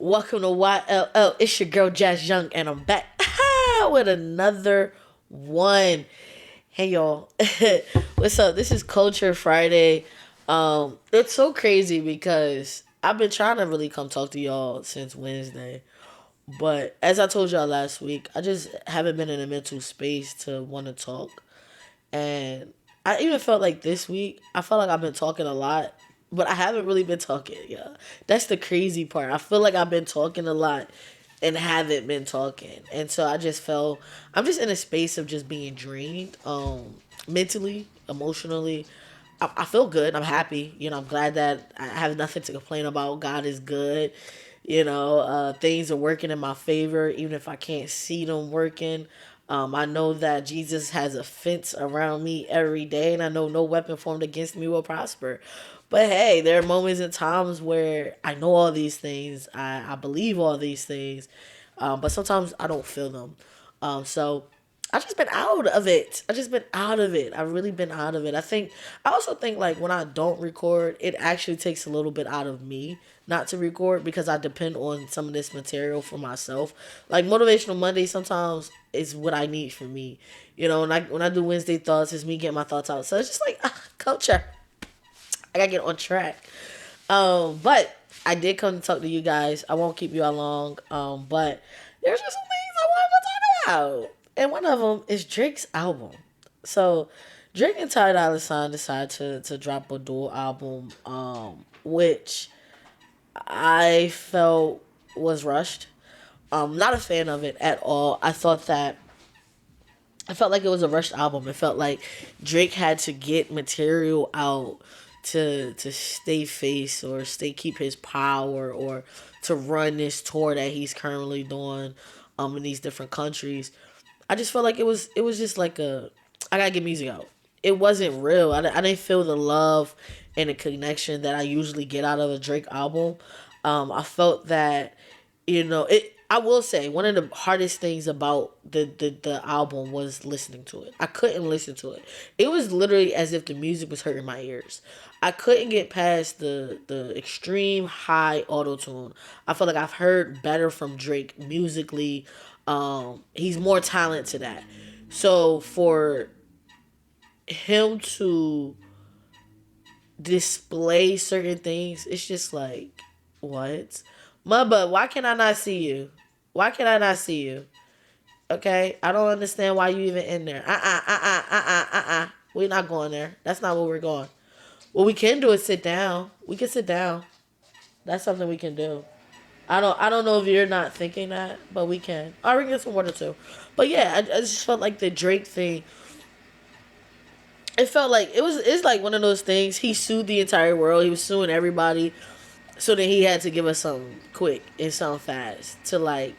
Welcome to YLL. It's your girl Jazz Young, and I'm back with another one. Hey y'all, what's up? This is Culture Friday. It's so crazy because I've been trying to really come talk to y'all since Wednesday, but as I told y'all last week, I just haven't been in a mental space to want to talk. And I even felt like this week, I felt like I've been talking a lot, but I haven't really been talking. Yeah, that's the crazy part. I feel like I've been talking a lot and haven't been talking, and so I just felt I'm just in a space of just being drained, mentally, emotionally. I feel good. I'm happy. I'm glad that I have nothing to complain about. God is good. Things are working in my favor, even if I can't see them working. I know that Jesus has a fence around me every day, and I know no weapon formed against me will prosper. But hey, there are moments and times where I know all these things, I believe all these things, but sometimes I don't feel them. So I just been out of it. I just been out of it. I've really been out of it. I also think like when I don't record, it actually takes a little bit out of me not to record because I depend on some of this material for myself. Like Motivational Monday sometimes is what I need for me. And when I do Wednesday thoughts, it's me getting my thoughts out. So it's just like culture. I gotta get on track. But I did come to talk to you guys. I won't keep you all long. But there's just some things I wanted to talk about. And one of them is Drake's album. So Drake and Ty Dolla $ign decided to drop a dual album, which I felt was rushed. Not a fan of it at all. I felt like it was a rushed album. It felt like Drake had to get material out to stay face or stay keep his power or to run this tour that he's currently doing in these different countries. I just felt like it was just like I gotta get music out. It wasn't real. I didn't feel the love and the connection that I usually get out of a Drake album. I felt that it. I will say one of the hardest things about the album was listening to it. I couldn't listen to it. It was literally as if the music was hurting my ears. I couldn't get past the extreme high auto tune. I feel like I've heard better from Drake musically. He's more talent to that. So for him to display certain things, it's just like, what? Mama, why can I not see you? Why can I not see you? Okay? I don't understand why you even in there. We're not going there. That's not where we're going. What we can do is sit down. We can sit down. That's something we can do. I don't know if you're not thinking that, but we can. I'll bring get some water too. But yeah, I just felt like the Drake thing. It felt like it's like one of those things. He sued the entire world. He was suing everybody. So then he had to give us something quick and something fast to like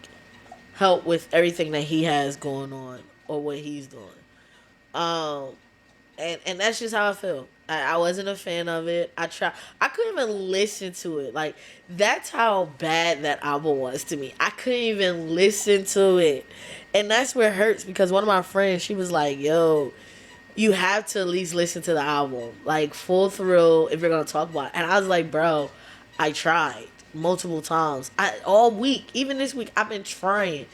help with everything that he has going on or what he's doing. Um, and that's just how I feel. I wasn't a fan of it. I couldn't even listen to it. Like that's how bad that album was to me. I couldn't even listen to it, and that's where it hurts because one of my friends, she was like, "Yo, you have to at least listen to the album, like full thrill if you're gonna talk about it." And I was like, "Bro, I tried multiple times. All week, even this week, I've been trying.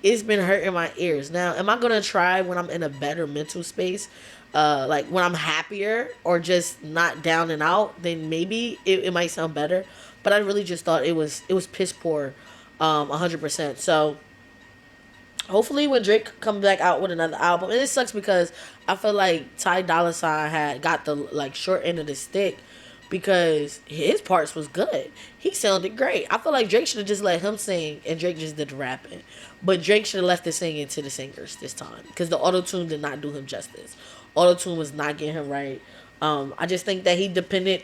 It's been hurting my ears. Now, am I gonna try when I'm in a better mental space? Like when I'm happier or just not down and out, then maybe it might sound better. But I really just thought it was piss poor, 100%. So hopefully when Drake comes back out with another album, and it sucks because I feel like Ty Dolla $ign had got the like short end of the stick because his parts was good. He sounded great. I feel like Drake should have just let him sing and Drake just did the rapping. But Drake should have left the singing to the singers this time because the auto tune did not do him justice. Auto tune was not getting him right. I just think that he depended.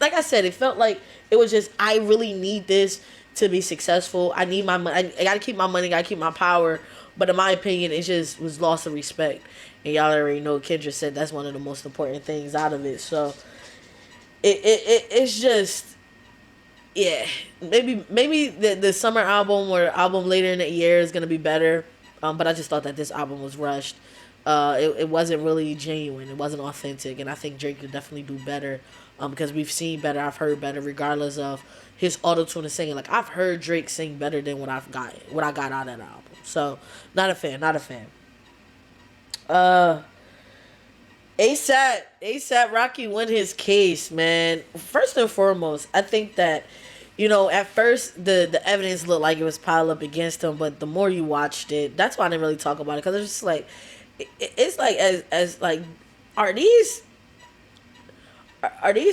Like I said, it felt like it was just I really need this to be successful. I need my money. I gotta keep my money. Gotta keep my power. But in my opinion, it just was loss of respect. And y'all already know Kendra said that's one of the most important things out of it. So it's just yeah. Maybe the summer album or album later in the year is gonna be better. But I just thought that this album was rushed. it wasn't really genuine. It wasn't authentic, and I think Drake could definitely do better. Because we've seen better, I've heard better, regardless of his auto tune and singing. Like I've heard Drake sing better than what I got out of that album. So not a fan, not a fan. Uh, ASAP Rocky won his case, man. First and foremost, I think that, at first the evidence looked like it was piled up against him, but the more you watched it, that's why I didn't really talk about it, because it's just like, it's like as like, are these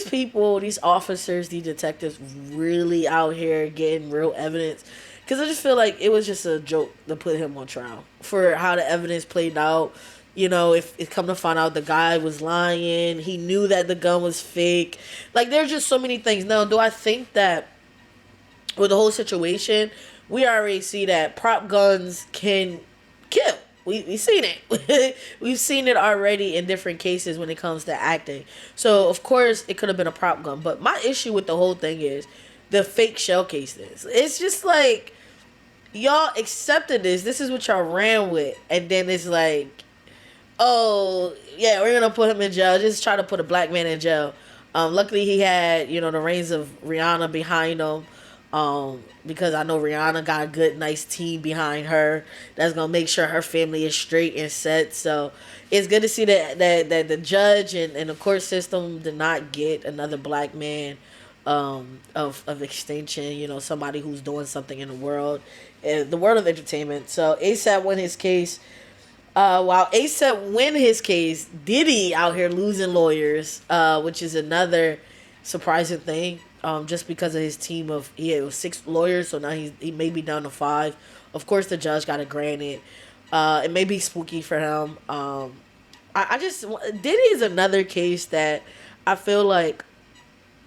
people, these officers, these detectives, really out here getting real evidence? Because I just feel like it was just a joke to put him on trial for how the evidence played out. If it come to find out the guy was lying, he knew that the gun was fake. Like, there's just so many things. Now, do I think that with the whole situation, we already see that prop guns can kill. We've seen it. We've seen it already in different cases when it comes to acting. So, of course, it could have been a prop gun. But my issue with the whole thing is the fake shell cases. It's just like, y'all accepted this. This is what y'all ran with. And then it's like, oh, yeah, we're going to put him in jail. Just try to put a black man in jail. Luckily, he had, the reins of Rihanna behind him. Because I know Rihanna got a good, nice team behind her that's gonna make sure her family is straight and set. So it's good to see that the judge and the court system did not get another black man of extinction. Somebody who's doing something in the world of entertainment. So ASAP won his case. While ASAP win his case, Diddy out here losing lawyers, which is another surprising thing. Just because of his team it was 6 lawyers, so now he may be down to 5. Of course, the judge got to grant it. It may be spooky for him. I just Diddy is another case that I feel like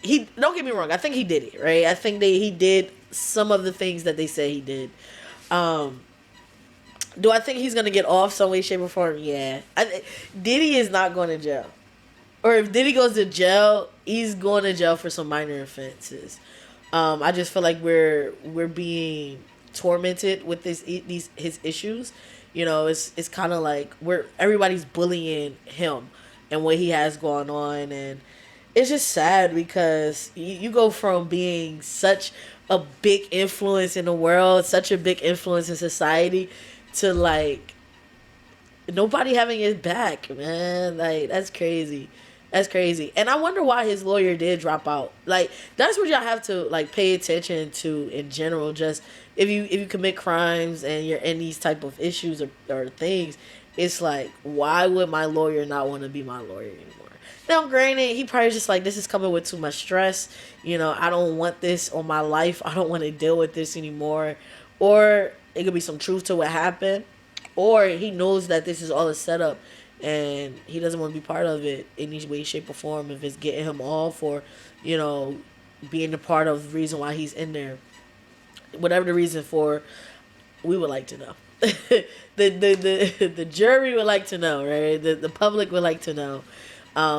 he. Don't get me wrong. I think he did it right. I think he did some of the things that they say he did. Do I think he's gonna get off some way, shape, or form? Yeah. Diddy is not going to jail. Or if Diddy goes to jail, he's going to jail for some minor offenses. I just feel like we're being tormented with his issues. It's kind of like everybody's bullying him and what he has going on, and it's just sad because you go from being such a big influence in the world, such a big influence in society, to like nobody having his back, man. Like, that's crazy. That's crazy. And I wonder why his lawyer did drop out. Like, that's what y'all have to like pay attention to in general. Just if you commit crimes and you're in these type of issues or things, it's like, why would my lawyer not want to be my lawyer anymore? Now, granted, he probably just like, this is coming with too much stress. I don't want this on my life. I don't want to deal with this anymore. Or it could be some truth to what happened. Or he knows that this is all a setup and he doesn't want to be part of it in any way, shape, or form. If it's getting him off or, being a part of the reason why he's in there. Whatever the reason for, we would like to know. the jury would like to know, right? The public would like to know.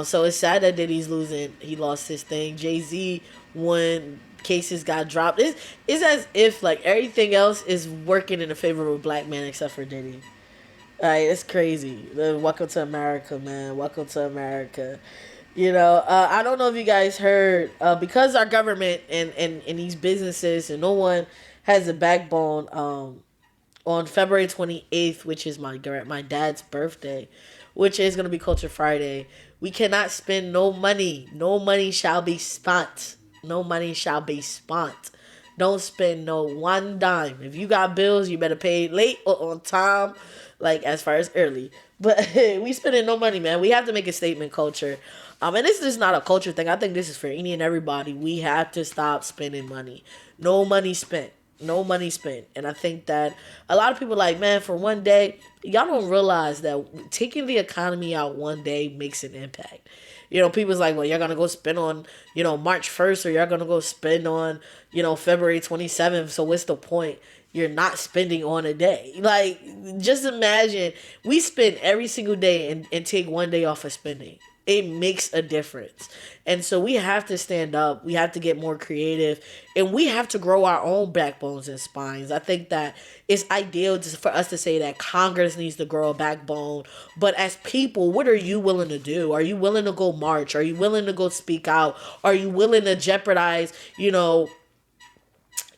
So it's sad that Diddy's losing. He lost his thing. Jay-Z won. Cases got dropped. It's as if like everything else is working in the favor of a black man except for Diddy. It's crazy. Welcome to America, man. Welcome to America. I don't know if you guys heard, because our government and these businesses and no one has a backbone. On February 28th, which is my dad's birthday, which is gonna be Culture Friday, we cannot spend no money. No money shall be spent. No money shall be spent. Don't spend no one dime. If you got bills, you better pay late or on time, like as far as early. But we spending no money, man. We have to make a statement, culture. And this is not a culture thing. I think this is for any and everybody. We have to stop spending money. No money spent. No money spent. And I think that a lot of people like, man, for one day, y'all don't realize that taking the economy out one day makes an impact. People's like, well, you're going to go spend on, March 1st, or you're going to go spend on, February 27th. So what's the point? You're not spending on a day. Like, just imagine we spend every single day and take one day off of spending. it makes a difference. And so we have to stand up. We have to get more creative, and we have to grow our own backbones and spines. I think that it's ideal just for us to say that Congress needs to grow a backbone, but as people, what are you willing to do? Are you willing to go march? Are you willing to go speak out? Are you willing to jeopardize,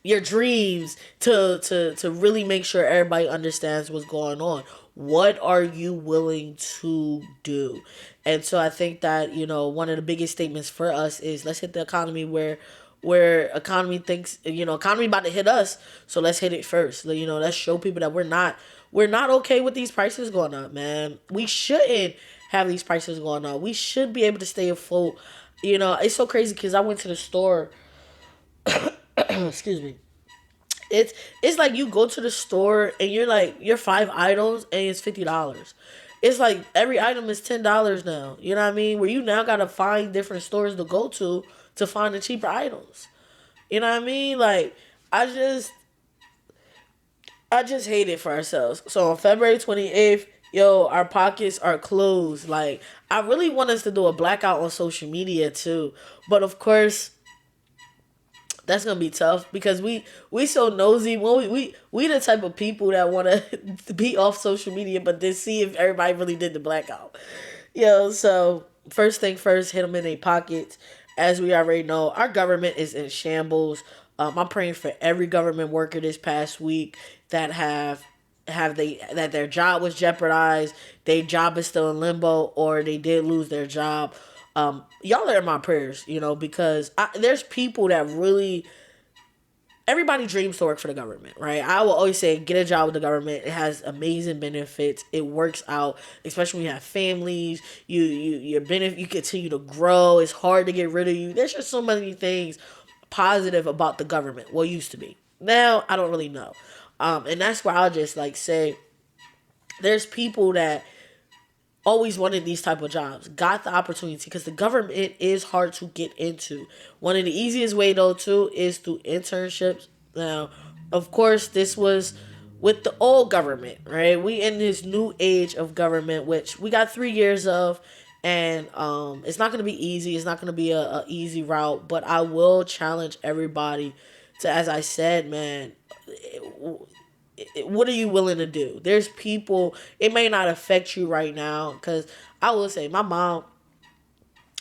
your dreams to really make sure everybody understands what's going on? What are you willing to do? And so I think that, one of the biggest statements for us is, let's hit the economy where economy thinks, economy about to hit us, so let's hit it first. Let's show people that we're not okay with these prices going up, man. We shouldn't have these prices going up. We should be able to stay afloat. It's so crazy because I went to the store. Excuse me. It's like you go to the store and you're like, you're 5 items and it's $50. It's like every item is $10 now. You know what I mean? Where you now gotta find different stores to go to find the cheaper items. You know what I mean? Like, I just hate it for ourselves. So on February 28th, yo, our pockets are closed. Like, I really want us to do a blackout on social media too. But of course, that's gonna be tough because we so nosy. Well, we the type of people that want to be off social media, but then see if everybody really did the blackout. So first thing first, hit them in their pockets. As we already know, our government is in shambles. I'm praying for every government worker this past week that that their job was jeopardized, their job is still in limbo, or they did lose their job. Y'all are in my prayers, because there's people that really, everybody dreams to work for the government, right? I will always say, get a job with the government. It has amazing benefits. It works out, especially when you have families. You continue to grow. It's hard to get rid of you. There's just so many things positive about the government. Well, used to be. Now I don't really know, and that's why I'll just say, there's people that always wanted these type of jobs, got the opportunity, because the government is hard to get into. One of the easiest way though too is through internships. Now, of course, this was with the old government, right? We in this new age of government, which we got 3 years of, and it's not going to be easy. It's not going to be a easy route, but I will challenge everybody to, as I said, man, what are you willing to do? There's people, it may not affect you right now, because I will say, my mom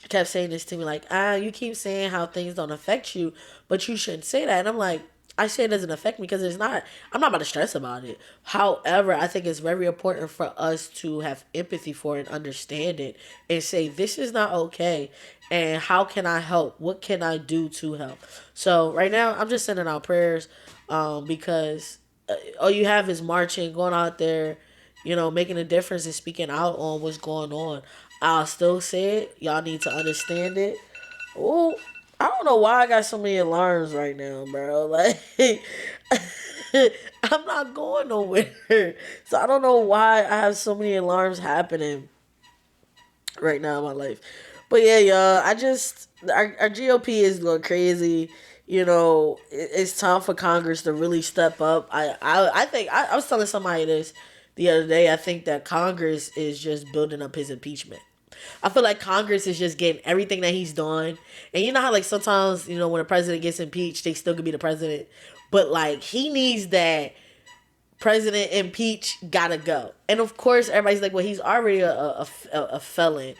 kept saying this to me, like, you keep saying how things don't affect you, but you shouldn't say that. And I'm like, I say it doesn't affect me because I'm not about to stress about it. However, I think it's very important for us to have empathy for it and understand it and say, this is not okay. And how can I help? What can I do to help? So right now, I'm just sending out prayers, because all you have is marching, going out there, making a difference and speaking out on what's going on. I'll still say it. Y'all need to understand it. Oh, I don't know why I got so many alarms right now, bro. Like, I'm not going nowhere. So I don't know why I have so many alarms happening right now in my life. But yeah, y'all, our GOP is going crazy. It's time for Congress to really step up. I think I was telling somebody this the other day. I think that Congress is just building up his impeachment. I feel like Congress is just getting everything that he's done. And you know how sometimes, when a president gets impeached, they still could be the president. But he needs that president impeached, gotta go. And of course, everybody's like, well, he's already a felon.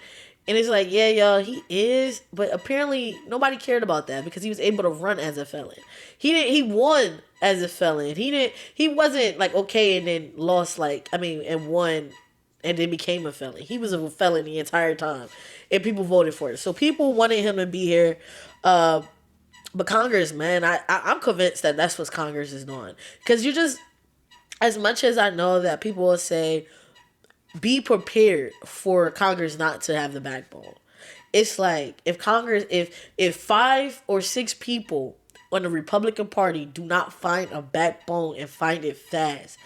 And it's like, yeah, y'all, he is, but apparently nobody cared about that because he was able to run as a felon. He won as a felon. He wasn't okay and then lost and won and then became a felon. He was a felon the entire time and people voted for it. So people wanted him to be here. But Congress, man, I'm convinced that that's what Congress is doing. Because as much as I know that people will say, be prepared for Congress not to have the backbone. It's like if 5 or 6 people on the Republican Party do not find a backbone and find it fast,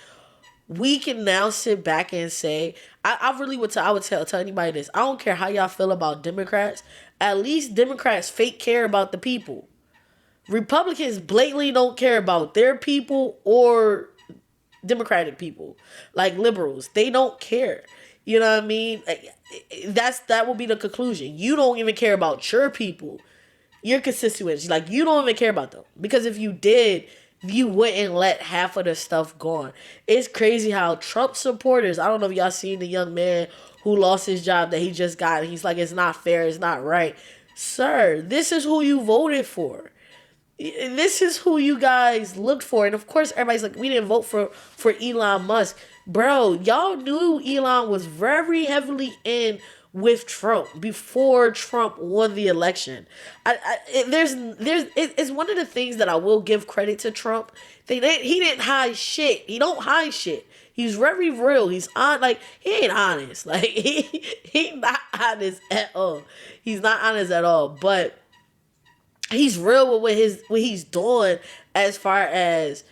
we can now sit back and say, I would tell anybody this. I don't care how y'all feel about Democrats. At least Democrats fake care about the people. Republicans blatantly don't care about their people or Democratic people, like liberals. They don't care. You know what I mean? That will be the conclusion. You don't even care about your people, your constituents. Like, you don't even care about them, because if you did, you wouldn't let half of the stuff gone. It's crazy how Trump supporters. I don't know if y'all seen the young man who lost his job that he just got. He's like, it's not fair. It's not right. Sir, this is who you voted for. This is who you guys looked for. And of course, everybody's like, we didn't vote for Elon Musk. Bro, y'all knew Elon was very heavily in with Trump before Trump won the election. It's one of the things that I will give credit to Trump. He didn't hide shit. He don't hide shit. He's very real. He's on, like, he ain't honest. Like, he not honest at all. He's not honest at all. But he's real with what he's doing, as far as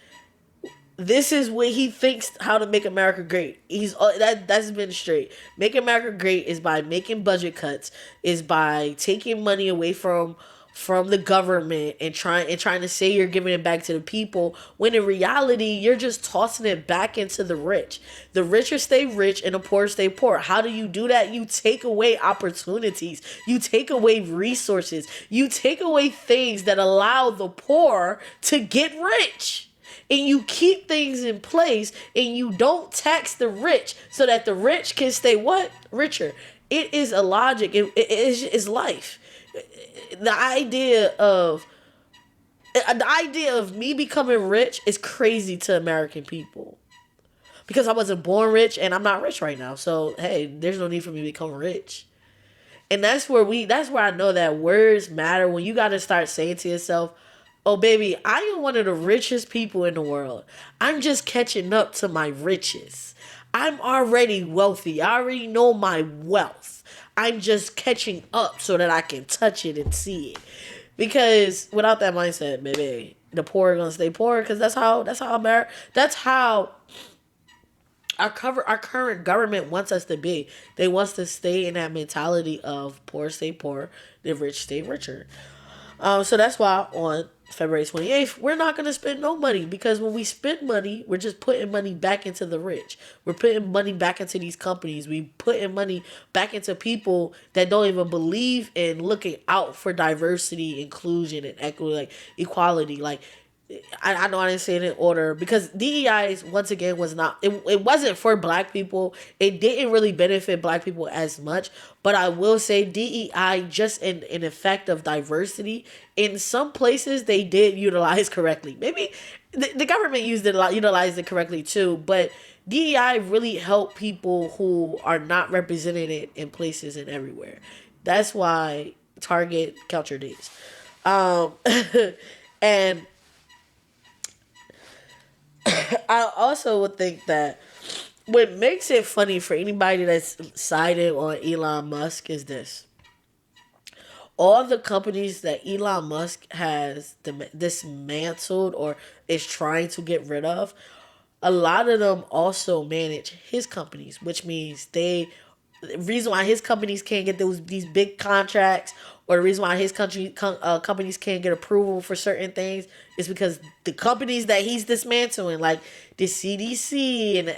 this is what he thinks how to make America great. That's been straight. Make America great is by making budget cuts, is by taking money away from the government and trying to say you're giving it back to the people, when in reality you're just tossing it back into the rich. The richer stay rich and the poor stay poor. How do you do that? You take away opportunities. You take away resources. You take away things that allow the poor to get rich. And you keep things in place, and you don't tax the rich so that the rich can stay what? Richer. It is a logic. It's life. The idea of me becoming rich is crazy to American people, because I wasn't born rich and I'm not rich right now. So hey, there's no need for me to become rich. And that's where I know that words matter. When you got to start saying to yourself, oh baby, I am one of the richest people in the world. I'm just catching up to my riches. I'm already wealthy. I already know my wealth. I'm just catching up so that I can touch it and see it. Because without that mindset, baby, the poor are gonna stay poor. Because that's how our current government wants us to be. They want us to stay in that mentality of poor stay poor, the rich stay richer. So that's why on February 28th, we're not going to spend no money, because when we spend money, we're just putting money back into the rich. We're putting money back into these companies. We putting money back into people that don't even believe in looking out for diversity, inclusion, and equity, like equality. Like, I know I didn't say it in order, because DEI once again was not, it wasn't for black people. It didn't really benefit black people as much, but I will say DEI, just in effect of diversity, in some places they did utilize correctly. Maybe the government utilized it correctly too, but DEI really helped people who are not represented in places and everywhere. That's why Target, count your days. And I also would think that what makes it funny for anybody that's siding on Elon Musk is this. All the companies that Elon Musk has dismantled or is trying to get rid of, a lot of them also manage his companies, which means the reason why his companies can't get these big contracts, or the reason why his companies can't get approval for certain things, is because the companies that he's dismantling, like the CDC and the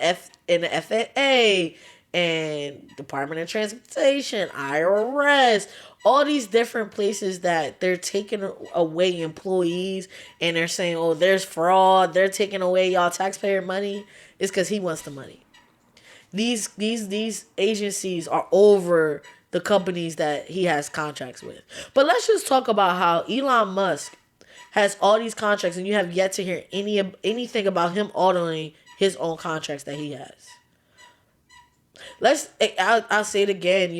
FAA and Department of Transportation, IRS, all these different places that they're taking away employees, and they're saying, oh, there's fraud, they're taking away y'all taxpayer money, is because he wants the money. These agencies are over the companies that he has contracts with. But let's just talk about how Elon Musk has all these contracts, and you have yet to hear anything about him ordering his own contracts that he has. I'll say it again.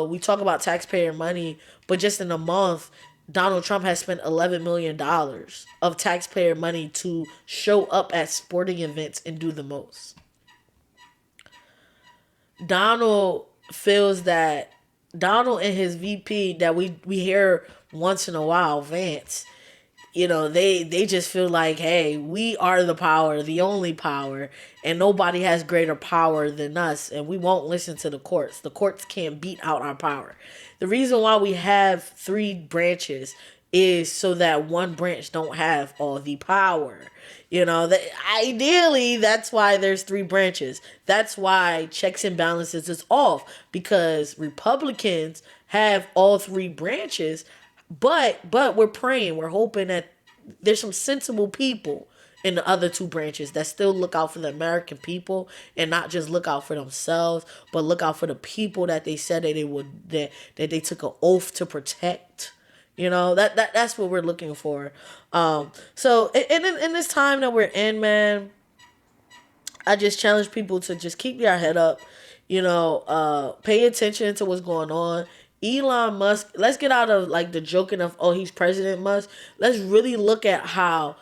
We talk about taxpayer money, but just in a month, Donald Trump has spent $11 million of taxpayer money to show up at sporting events and do the most. Donald and his VP that we hear once in a while, Vance, they just feel like, hey, we are the power, the only power, and nobody has greater power than us, and we won't listen to the courts. The courts can't beat out our power. The reason why we have 3 branches is so that one branch don't have all the power. That ideally, that's why there's three branches. That's why checks and balances is off, because Republicans have all three branches, but we're praying, we're hoping that there's some sensible people in the other two branches that still look out for the American people and not just look out for themselves, but look out for the people that they said that they would, that they took an oath to protect. That's what we're looking for. So in this time that we're in, man, I just challenge people to just keep their head up. Pay attention to what's going on. Elon Musk, let's get out of like the joking of, oh, he's President Musk. Let's really look at how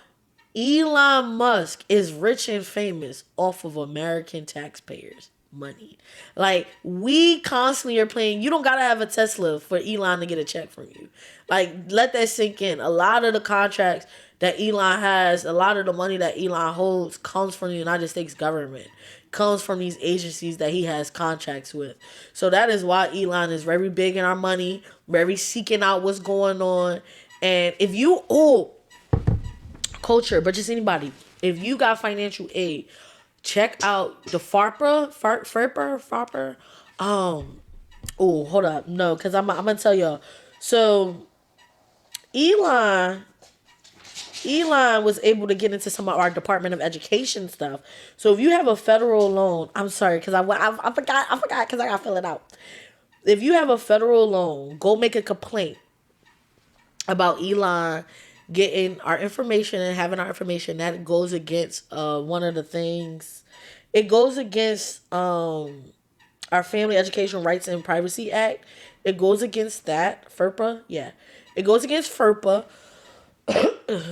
Elon Musk is rich and famous off of American taxpayers' money. Like, we constantly are playing. You don't gotta have a Tesla for Elon to get a check from you. Like, let that sink in. A lot of the contracts that Elon has, a lot of the money that Elon holds comes from the United States government, comes from these agencies that he has contracts with. So that is why Elon is very big in our money, very seeking out what's going on. And if you, culture, but just anybody, if you got financial aid, check out the FARPA. Hold up, no, because I'm gonna tell y'all. So Elon was able to get into some of our Department of Education stuff. So if you have a federal loan, I'm sorry, because I forgot because I gotta fill it out. If you have a federal loan, go make a complaint about Elon getting our information and having our information. That goes against one of the things. It goes against our Family Education Rights and Privacy Act. It goes against that. FERPA, yeah. It goes against FERPA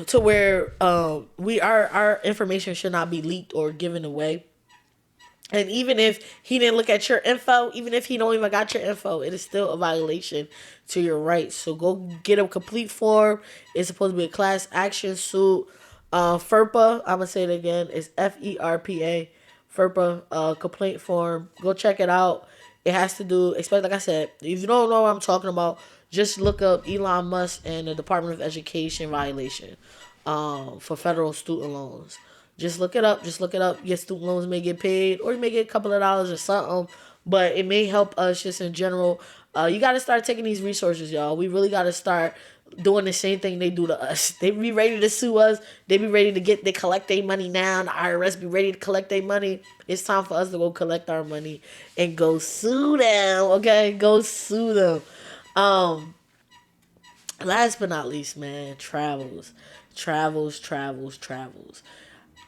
to where our information should not be leaked or given away. And even if he didn't look at your info, even if he don't even got your info, it is still a violation to your rights. So go get a complete form. It's supposed to be a class action suit. FERPA, I'm going to say it again. It's FERPA. FERPA complaint form. Go check it out. It has to do, expect, like I said, if you don't know what I'm talking about, just look up Elon Musk and the Department of Education violation for federal student loans. Just look it up. Your student loans may get paid, or you may get a couple of dollars or something, but it may help us just in general. You got to start taking these resources, y'all. We really got to start doing the same thing they do to us. They be ready to sue us. They be ready to they collect their money now. The IRS be ready to collect their money. It's time for us to go collect our money and go sue them. Okay, go sue them. Last but not least, man, travels.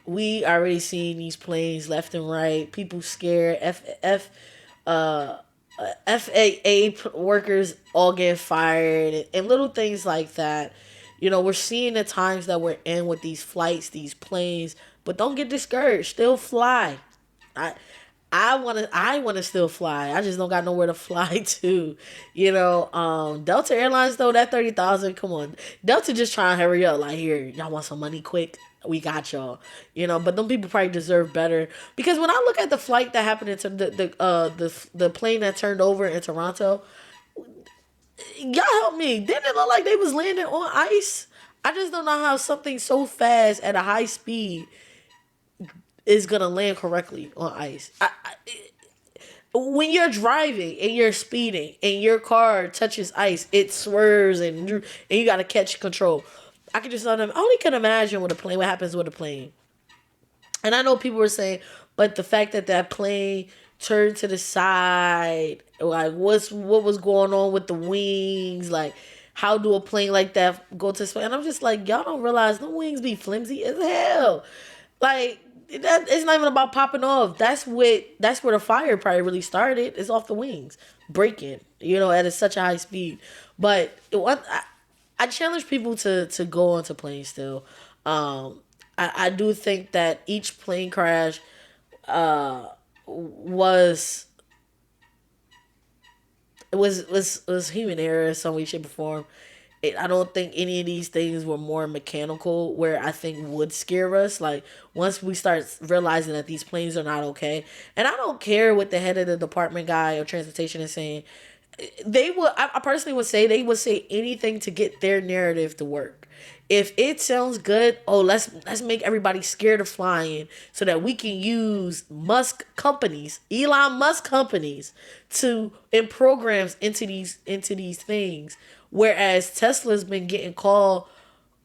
We already seen these planes left and right. People scared. FAA workers all get fired, and little things like that. We're seeing the times that we're in with these flights, these planes. But don't get discouraged. Still fly. I wanna still fly. I just don't got nowhere to fly to. Delta Airlines though, that 30,000, come on. Delta just trying to hurry up. Like, here, y'all want some money quick? We got y'all. But them people probably deserve better. Because when I look at the flight that happened into the plane that turned over in Toronto, y'all help me. Didn't it look like they was landing on ice? I just don't know how something so fast at a high speed is gonna land correctly on ice. When you're driving and you're speeding and your car touches ice, it swerves and you gotta catch control. I can just only can imagine what happens with a plane. And I know people were saying, but the fact that plane turned to the side, like what was going on with the wings, like how do a plane like that go to space? And I'm just like, y'all don't realize the wings be flimsy as hell. Like, it's not even about popping off. That's where the fire probably really started. It's off the wings breaking, at such a high speed. But I challenge people to go onto planes still. I do think that each plane crash was human error in some way, shape, or form. I don't think any of these things were more mechanical, where I think would scare us. Like, once we start realizing that these planes are not okay, and I don't care what the head of the department guy or transportation is saying. I personally would say they would say anything to get their narrative to work. If it sounds good, oh, let's make everybody scared of flying so that we can use Elon Musk companies to in programs into these things. Whereas Tesla's been getting called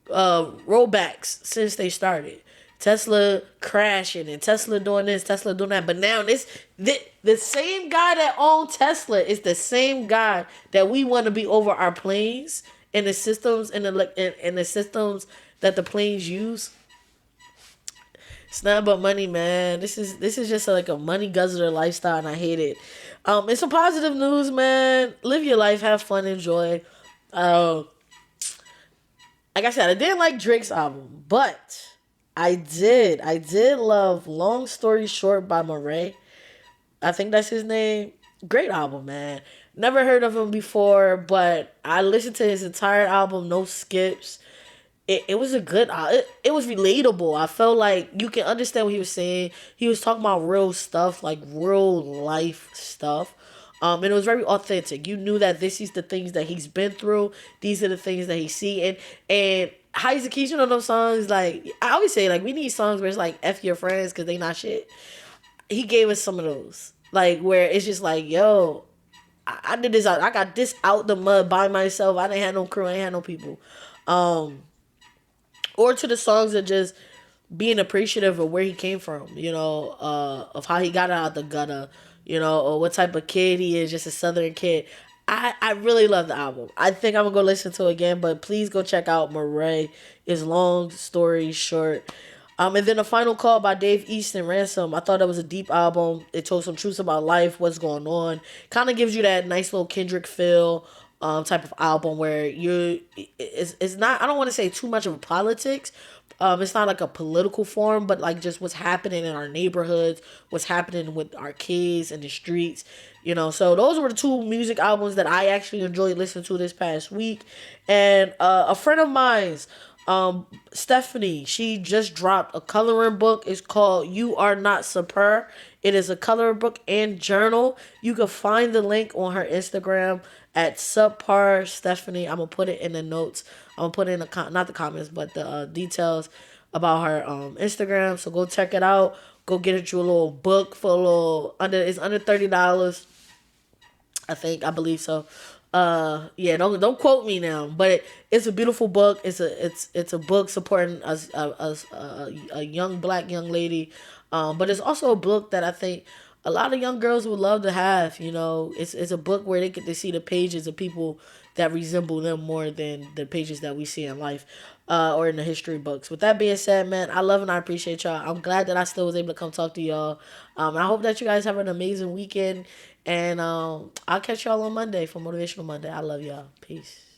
rollbacks since they started. Tesla crashing and Tesla doing this, Tesla doing that. But now the same guy that owned Tesla is the same guy that we want to be over our planes and the systems and the systems that the planes use. It's not about money, man. This is just like a money guzzler lifestyle, and I hate it. It's some positive news, man. Live your life, have fun, enjoy. Uh, like I said, I didn't like Drake's album, but I did love Long Story Short by Murray. I think that's his name. Great album, man. Never heard of him before, but I listened to his entire album, no skips. It was a good it was relatable. I felt like you can understand what he was saying. He was talking about real stuff, like real life stuff. And it was very authentic. You knew that this is the things that he's been through. These are the things that he see. And High Execution of those songs, like I always say, like we need songs where it's like F your friends because they not shit. He gave us some of those. Like where it's just like, yo, I did this out. I got this out the mud by myself. I didn't have no crew. I ain't had no people. Or to the songs that just being appreciative of where he came from, of how he got out of the gutter, or what type of kid he is, just a southern kid. I really love the album. I think I'm gonna go listen to it again, but please go check out Murray. Is Long Story Short. And then the Final Call by Dave East and Ransom. I thought that was a deep album. It told some truths about life, what's going on. Kind of gives you that nice little Kendrick feel. Type of album where it's not, I don't want to say too much of politics. It's not like a political form, but like just what's happening in our neighborhoods, what's happening with our kids in the streets, So those were the two music albums that I actually enjoyed listening to this past week. And a friend of mine's, Stephanie, she just dropped a coloring book. It's called You Are Not Super. It is a coloring book and journal. You can find the link on her Instagram at subpar Stephanie. I'm gonna put it in the notes. I'm gonna put it in not the comments, but the details about her Instagram. So go check it out. Go get you a little book for a little it's under $30. I believe so. Yeah, don't quote me now, but it's a beautiful book. It's a book supporting a young black young lady, but it's also a book that I think a lot of young girls would love to have. It's a book where they get to see the pages of people that resemble them more than the pages that we see in life, or in the history books. With that being said, man, I love and I appreciate y'all. I'm glad that I still was able to come talk to y'all. I hope that you guys have an amazing weekend. And I'll catch y'all on Monday for Motivational Monday. I love y'all. Peace.